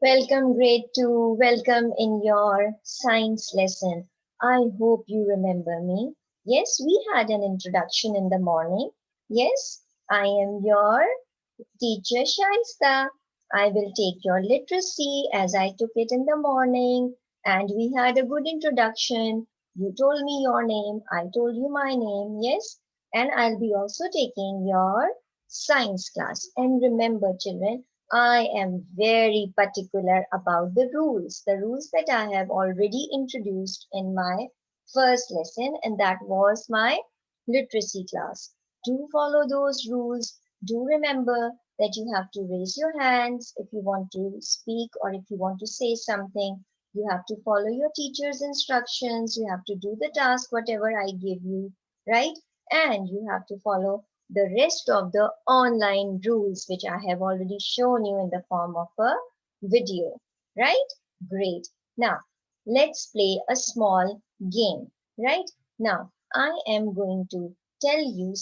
Welcome, grade 2. Welcome in your science lesson. I hope you remember me. Yes, we had an introduction in the morning. Yes, I am your teacher Shaista. I will take your literacy as I took it in the morning. And we had a good introduction. You told me your name. I told you my name. Yes. And I'll be also taking your science class. And remember, children, I am very particular about the rules that I have already introduced in my first lesson, and that was my literacy class. Do follow those rules. Do remember that you have to raise your hands if you want to speak or if you want to say something. You have to follow your teacher's instructions. You have to do the task, whatever I give you, right? And you have to follow the rest of the online rules, which I have already shown you in the form of a video, right? Great. Now, let's play a small game, right? Now, I am going to tell you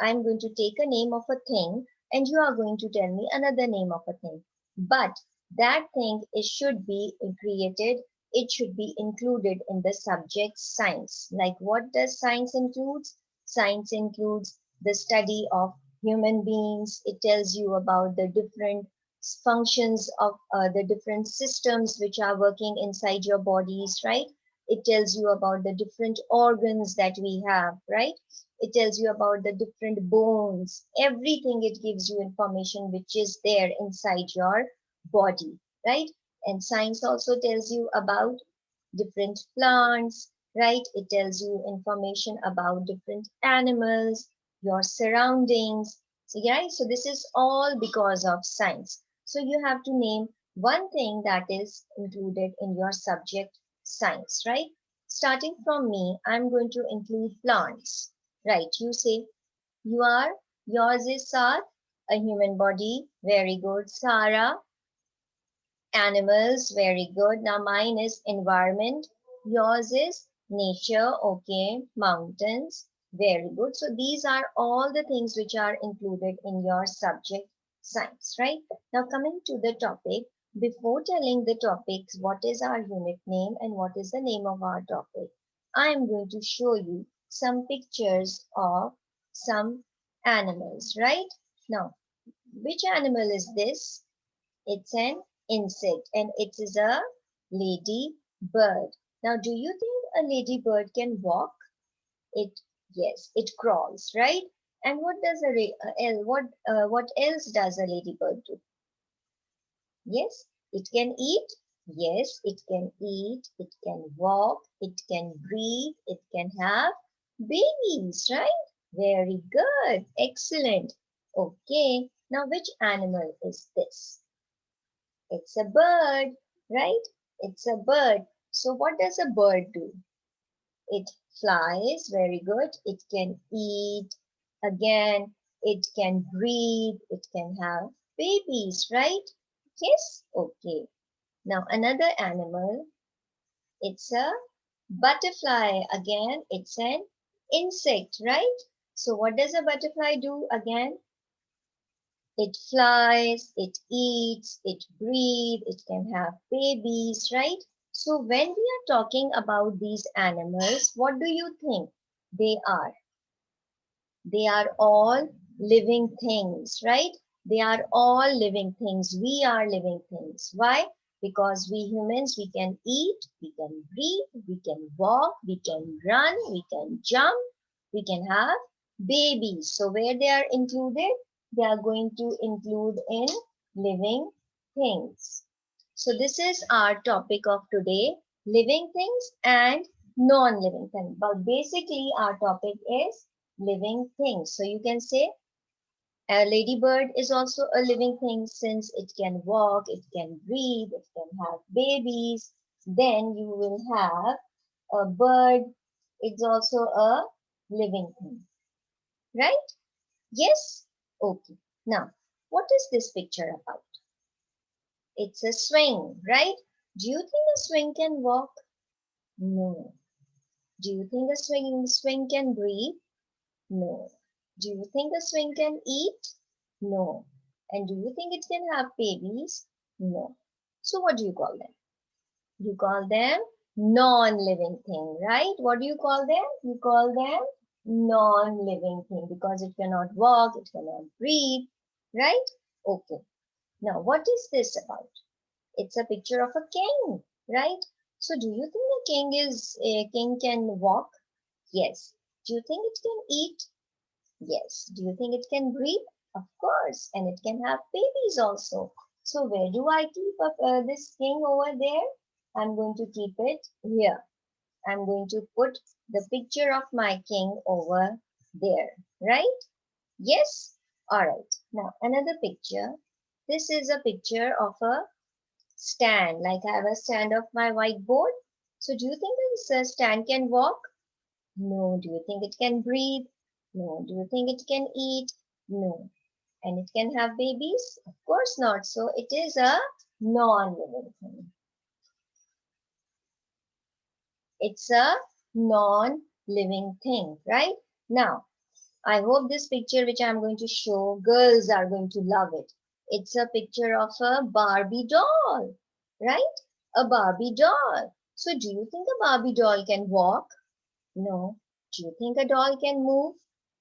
I'm going to take a name of a thing and you are going to tell me another name of a thing. But that thing should be created, it should be included in the subject science. Like what does science includes? Science includes the study of human beings. It tells you about the different functions of the different systems which are working inside your bodies, right? It tells you about the different organs that we have, right? It tells you about the different bones, everything. It gives you information which is there inside your body, right? And science also tells you about different plants, right? It tells you information about different animals, your surroundings. So, yeah, so this is all because of science. So you have to name one thing that is included in your subject science, right? Starting from me, I'm going to include plants, right? You say you are, yours is Saad, a human body, very good. Sarah, animals, very good. Now mine is environment, yours is nature, okay. Mountains, very good. So these are all the things which are included in your subject science, right? Now coming to the topic, before telling the topics, what is our unit name and what is the name of our topic, I am going to show you some pictures of some animals, right? Now, which animal is this? It's an insect and it is a lady bird. Now, do you think a lady bird can walk? It, yes, it crawls, right? And what does what else does a ladybird do? Yes, it can eat. Yes, it can eat. It can walk. It can breathe. It can have babies, right? Very good. Excellent. Okay. Now, which animal is this? It's a bird, right? It's a bird. So what does a bird do? It flies, very good. It can eat, again, it can breathe, it can have babies, right? Yes? Okay. Now another animal, it's a butterfly. Again, it's an insect, right? So what does a butterfly do again? It flies, it eats, it breathes, it can have babies, right? So when we are talking about these animals, what do you think they are? They are all living things, right? They are all living things. We are living things. Why? Because we humans, we can eat, we can breathe, we can walk, we can run, we can jump, we can have babies. So where they are included, they are going to include in living things. So this is our topic of today, living things and non-living things. But basically our topic is living things. So you can say a ladybird is also a living thing since it can walk, it can breathe, it can have babies. Then you will have a bird. It's also a living thing, right? Yes? Okay. Now, what is this picture about? It's a swing, right? Do you think a swing can walk? No. Do you think a swing can breathe? No. Do you think a swing can eat? No. And do you think it can have babies? No. So what do you call them? You call them non-living thing, right? What do you call them? You call them non-living thing because it cannot walk, it cannot breathe, right? Okay. Now, what is this about? It's a picture of a king, right? So, do you think a king can walk? Yes. Do you think it can eat? Yes. Do you think it can breathe? Of course. And it can have babies also. So, where do I keep up this king over there? I'm going to keep it here. I'm going to put the picture of my king over there, right? Yes? Alright. Now, another picture. This is a picture of a stand, like I have a stand of my whiteboard. So, do you think this stand can walk? No. Do you think it can breathe? No. Do you think it can eat? No. And it can have babies? Of course not. So, it is a non-living thing. It's a non-living thing, right? Now, I hope this picture which I'm going to show, girls are going to love it. It's a picture of a Barbie doll, right? A Barbie doll. So do you think a Barbie doll can walk? No. Do you think a doll can move?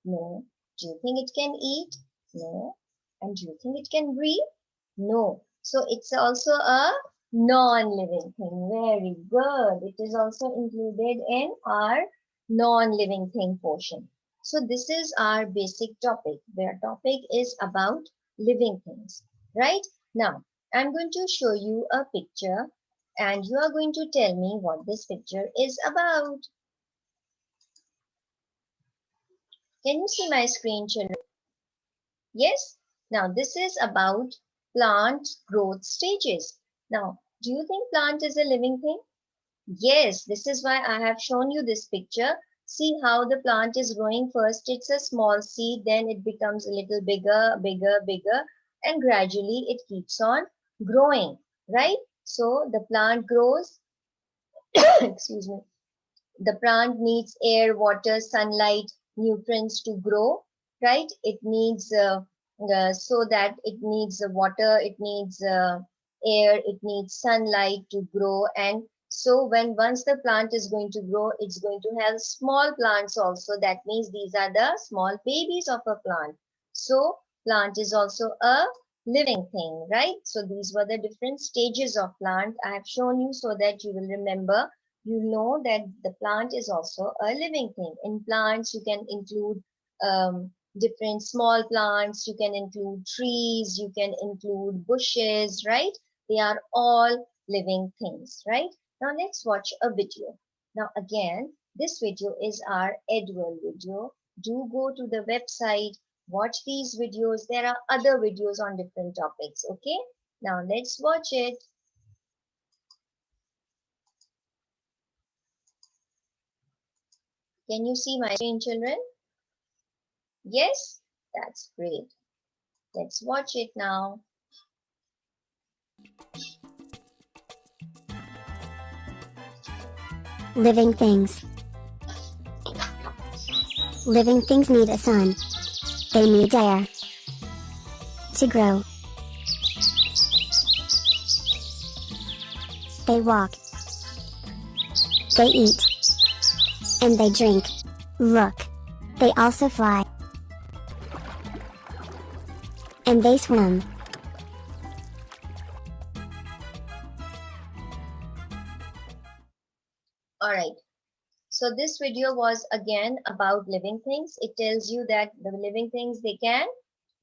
No. Do you think it can eat? No. And do you think it can breathe? No. So it's also a non-living thing. Very good. It is also included in our non-living thing portion. So this is our basic topic. Their topic is about living things, right? Now, I'm going to show you a picture and you are going to tell me what this picture is about. Can you see my screen, children? Yes? Now, this is about plant growth stages. Now, do you think plant is a living thing? Yes, this is why I have shown you this picture. See how the plant is growing. First, it's a small seed, then it becomes a little bigger, bigger, bigger, and gradually it keeps on growing, right? So, the plant grows, excuse me, the plant needs air, water, sunlight, nutrients to grow, right? It needs so that it needs water, it needs air, it needs sunlight to grow. And so when once the plant is going to grow, it's going to have small plants also. That means these are the small babies of a plant. So plant is also a living thing, right? So these were the different stages of plant I have shown you so that you will remember, you know that the plant is also a living thing. In plants, you can include different small plants, you can include trees, you can include bushes, right? They are all living things, right? Now let's watch a video. Now again, this video is our Edward video. Do go to the website, watch these videos. There are other videos on different topics, okay? Now let's watch it. Can you see my screen, children? Yes? That's great. Let's watch it now. Living things. Living things need a sun. They need air to grow. They walk. They eat. And they drink. Look. They also fly. And they swim. Alright. So this video was again about living things. It tells you that the living things, they can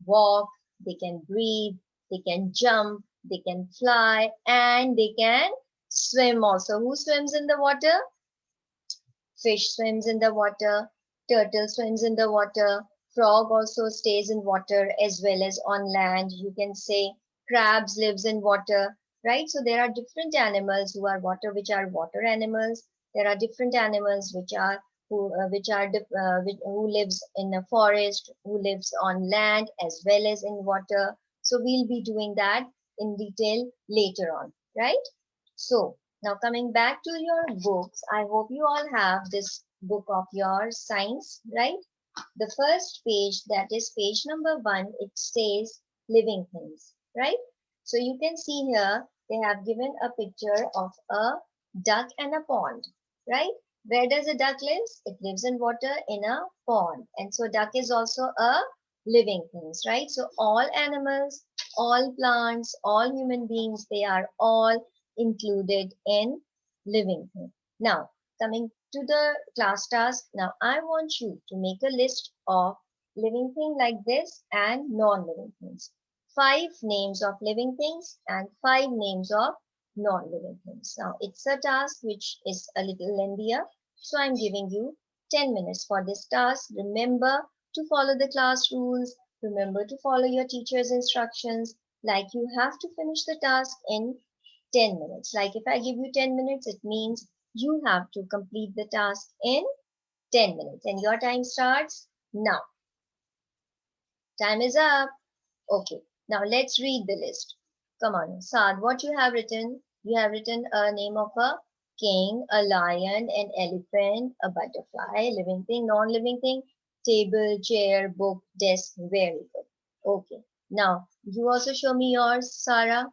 walk, they can breathe, they can jump, they can fly, and they can swim also. Who swims in the water? Fish swims in the water, turtle swims in the water, frog also stays in water as well as on land. You can say crabs lives in water, right? So there are different animals who are water, which are water animals. There are different animals which are who lives in a forest, who lives on land as well as in water. So we'll be doing that in detail later on, right? So now coming back to your books, I hope you all have this book of your science, right? The first page, that is page number 1, it says living things, right? So you can see here they have given a picture of a duck and a pond, right? Where does a duck live? It lives in water in a pond. And so duck is also a living things, right? So all animals, all plants, all human beings, they are all included in living thing. Now, coming to the class task, now I want you to make a list of living thing like this and non-living things. Five names of living things and five names of non-living things. Now, it's a task which is a little lengthier, so I'm giving you 10 minutes for this task. Remember to follow the class rules. Remember to follow your teacher's instructions. Like you have to finish the task in 10 minutes. Like if I give you 10 minutes, it means you have to complete the task in 10 minutes. And your time starts now. Time is up. Okay, now let's read the list. Come on, Saad, what you have written? You have written a name of a king, a lion, an elephant, a butterfly, living thing, non-living thing, table, chair, book, desk. Very good. Okay, now you also show me yours, Sarah.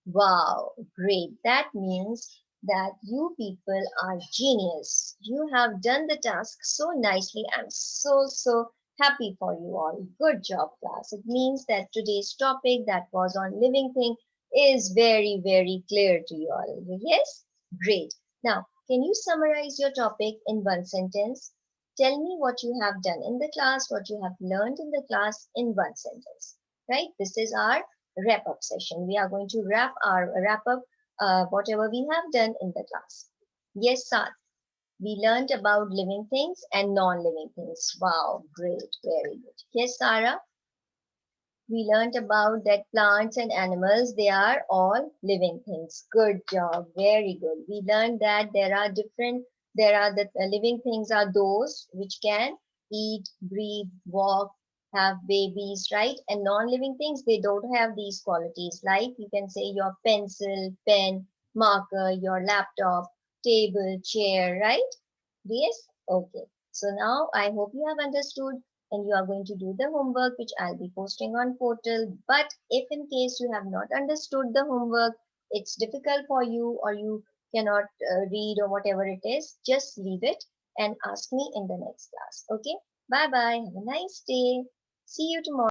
Wow, great. That means that you people are genius. You have done the task so nicely. I'm so happy for you all. Good job, class. It means that today's topic that was on living thing is very clear to you all. Yes? Great. Now, can you summarize your topic in one sentence? Tell me what you have done in the class, what you have learned in the class in one sentence. Right? This is our wrap up session. We are going to wrap up whatever we have done in the class. Yes, Saad. We learned about living things and non-living things. Wow, great, very good. Yes, Sarah, we learned about that plants and animals, they are all living things. Good job, very good. We learned that there are the living things are those which can eat, breathe, walk, have babies, right? And non-living things, they don't have these qualities. Like you can say your pencil, pen, marker, your laptop, table, chair, right? Yes? Okay. So now I hope you have understood and you are going to do the homework which I'll be posting on portal. But if in case you have not understood the homework, it's difficult for you or you cannot read or whatever it is, just leave it and ask me in the next class. Okay? Bye bye. Have a nice day. See you tomorrow.